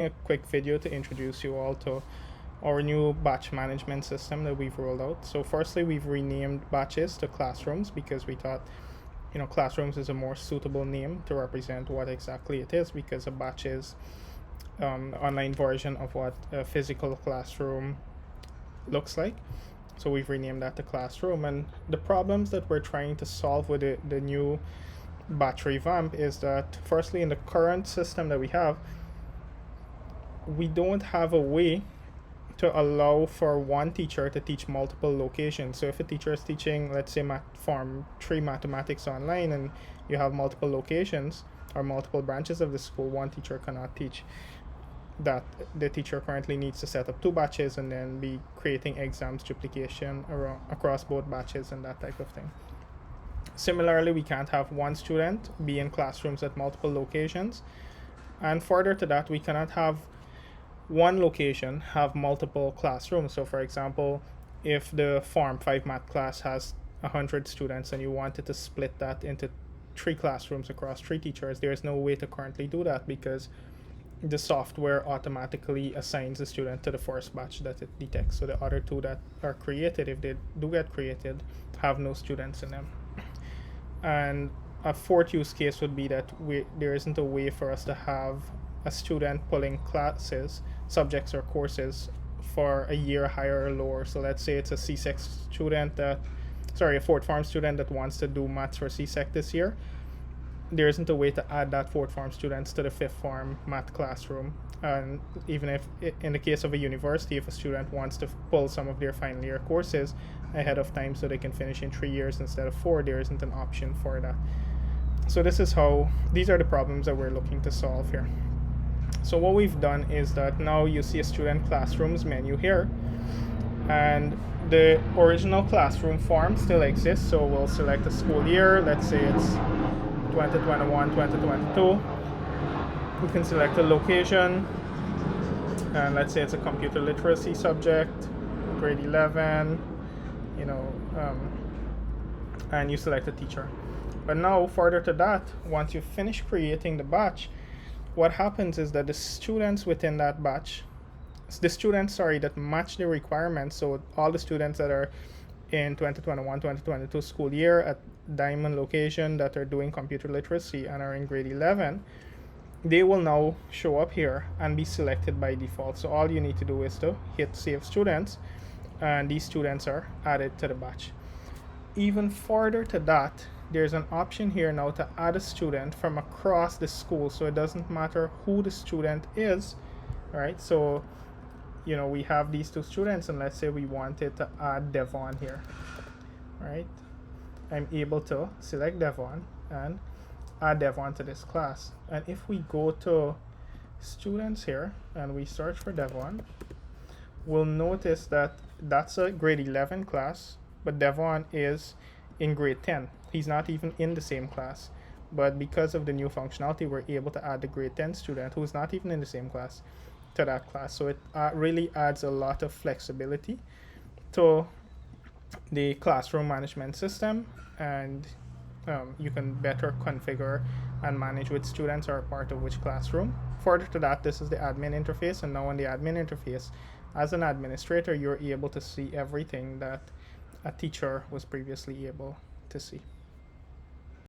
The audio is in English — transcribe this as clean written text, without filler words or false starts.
A quick video to introduce you all to our new batch management system that we've rolled out. So firstly, we've renamed batches to classrooms because we thought, classrooms is a more suitable name to represent what exactly it is, because a batch is online version of what a physical classroom looks like. So we've renamed that to classroom. And the problems that we're trying to solve with the new batch revamp is that, firstly, in the current system that we have, we don't have a way to allow for one teacher to teach multiple locations. So if a teacher is teaching, let's say, Form 3 mathematics online, and you have multiple locations or multiple branches of the school, one teacher cannot teach that. The teacher currently needs to set up two batches and then be creating exams duplication across both batches and that type of thing. Similarly, we can't have one student be in classrooms at multiple locations. And further to that, we cannot have one location have multiple classrooms. So for example, if the Form 5 math class has 100 students and you wanted to split that into 3 classrooms across 3 teachers, there is no way to currently do that because the software automatically assigns the student to the first batch that it detects. So the other 2 that are created, if they do get created, have no students in them. And a fourth use case would be that there isn't a way for us to have a student pulling classes, subjects or courses for a year higher or lower. So let's say it's a CSEC student a 4th form student that wants to do maths for CSEC this year. There isn't a way to add that 4th form students to the 5th form math classroom. And even if, in the case of a university, if a student wants to pull some of their final year courses ahead of time so they can finish in 3 years instead of 4, there isn't an option for that. So these are the problems that we're looking to solve here. So what we've done is that now you see a student classrooms menu here, and the original classroom form still exists. So we'll select a school year. Let's say it's 2021, 2022. We can select a location, and let's say it's a computer literacy subject, grade 11, and you select a teacher. But now, further to that, once you finish creating the batch, what happens is that the students within that batch, that match the requirements, so all the students that are in 2021-2022 school year at Diamond location that are doing computer literacy and are in grade 11, they will now show up here and be selected by default. So all you need to do is to hit Save Students, and these students are added to the batch. Even further to that, there's an option here now to add a student from across the school, so it doesn't matter who the student is. All right, so we have these 2 students, and let's say we wanted to add Devon here. All right, I'm able to select Devon and add Devon to this class. And if we go to students here and we search for Devon, we'll notice that that's a grade 11 class, but Devon is in grade 10. He's not even in the same class, but because of the new functionality, we're able to add the grade 10 student who's not even in the same class to that class. So it really adds a lot of flexibility to the classroom management system, and you can better configure and manage which students are a part of which classroom. Further to that, this is the admin interface, and now on the admin interface, as an administrator, you're able to see everything that a teacher was previously able to see.